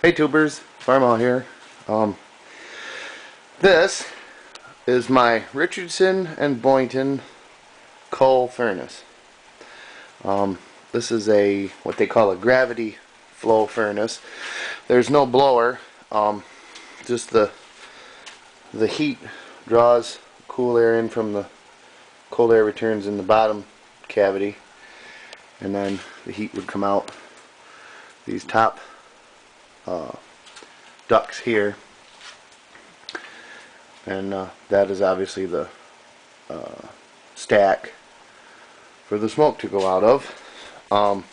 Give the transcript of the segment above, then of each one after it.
Hey tubers, Farm Out here. This is my Richardson and Boynton coal furnace. This is what they call a gravity flow furnace. There's no blower. Just the heat draws cool air in from the cold air returns in the bottom cavity, and then the heat would come out these top ducts here, and that is obviously the stack for the smoke to go out of.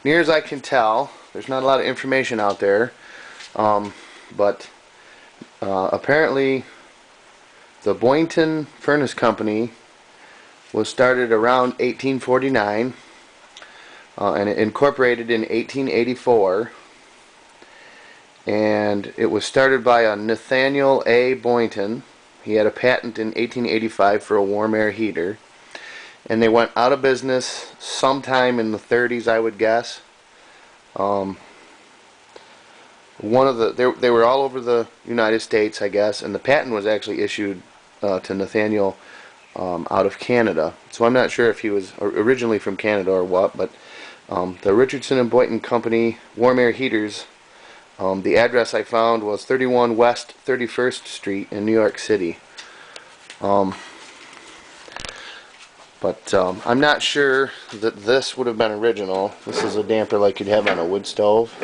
Near as I can tell, there's not a lot of information out there, but apparently the Boynton Furnace Company was started around 1849, and it incorporated in 1884, and it was started by a Nathaniel A. Boynton. He had a patent in 1885 for a warm air heater, and they went out of business sometime in the 30s, I would guess. They were all over the United States, I guess, and the patent was actually issued to Nathaniel out of Canada. So I'm not sure if he was originally from Canada or what, but the Richardson and Boynton Company warm air heaters, the address I found was 31 West 31st Street in New York City. But I'm not sure that this would have been original. This is a damper like you'd have on a wood stove.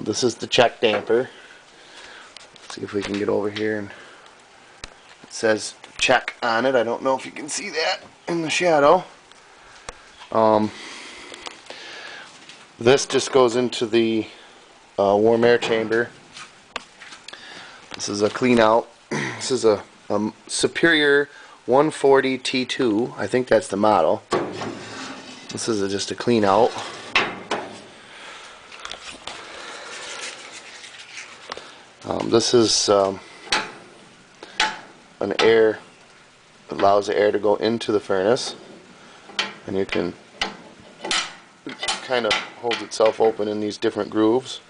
This is the check damper. Let's see if we can get over here, and it says check on it. I don't know if you can see that in the shadow. This just goes into the warm air chamber. This is a clean out. This is a Superior 140 T2. I think that's the model. This is just a clean out. This is an air, allows the air to go into the furnace, and you can kind of holds itself open in these different grooves.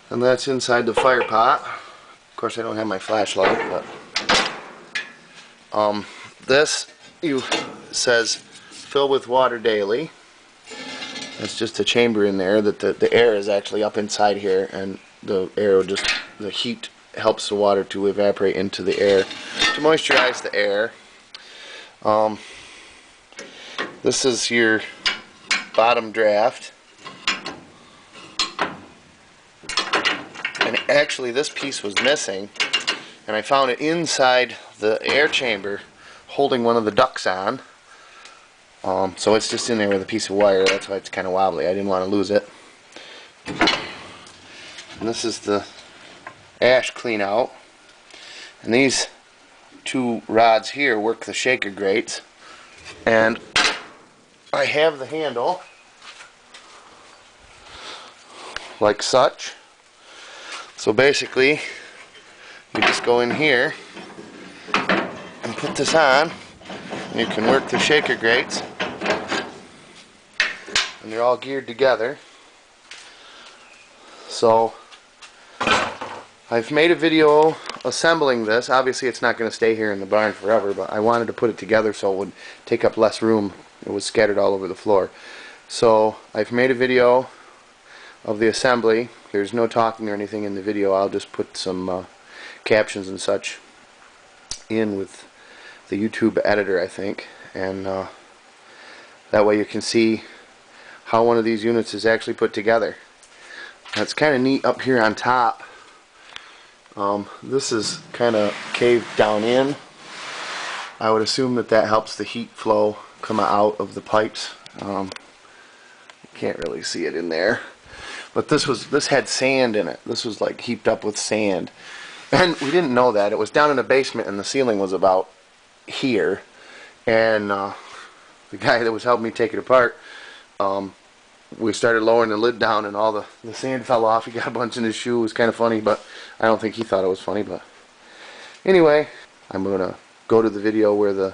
And that's inside the fire pot. Of course, I don't have my flashlight, but this says fill with water daily. It's just a chamber in there that the air is actually up inside here, and the heat helps the water to evaporate into the air to moisturize the air. This is your bottom draft, and actually this piece was missing, and I found it inside the air chamber holding one of the ducts on. So it's just in there with a piece of wire. That's why it's kind of wobbly. I didn't want to lose it. And this is the ash clean out, and these two rods here work the shaker grates, and I have the handle like such. So basically you just go in here and put this on, and you can work the shaker grates, and they're all geared together. So I've made a video assembling this. Obviously it's not going to stay here in the barn forever, but I wanted to put it together so it would take up less room. It was scattered all over the floor. So I've made a video of the assembly. There's no talking or anything in the video. I'll just put some captions and such in with the YouTube editor, I think, and that way you can see how one of these units is actually put together. That's kind of neat up here on top. This is kind of caved down in. I would assume that helps the heat flow come out of the pipes. You can't really see it in there, but this had sand in it. This was like heaped up with sand, and we didn't know that. It was down in a basement, and the ceiling was about here, and the guy that was helping me take it apart, we started lowering the lid down, and all the sand fell off. He got a bunch in his shoe. It was kind of funny, but I don't think he thought it was funny. But anyway, I'm going to go to the video where the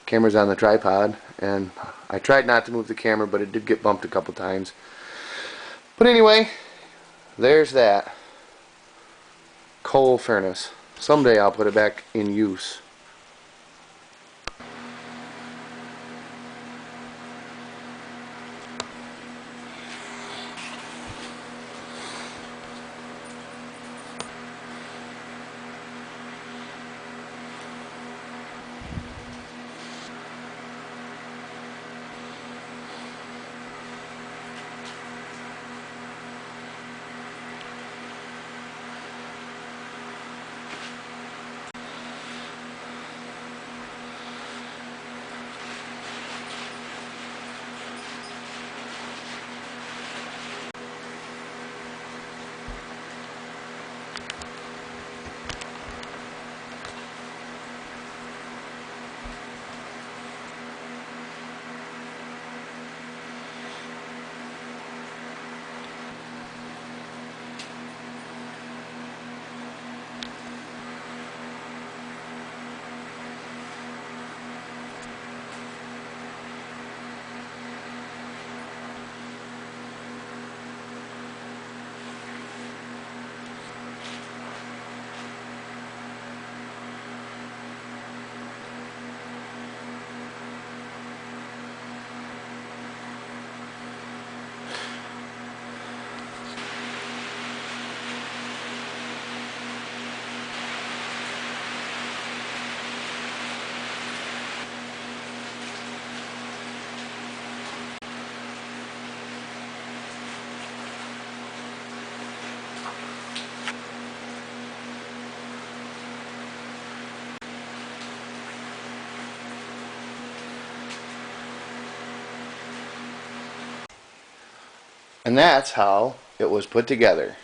Camera's on the tripod, and I tried not to move the camera, but it did get bumped a couple times. But anyway, there's that coal furnace. Someday I'll put it back in use. And that's how it was put together.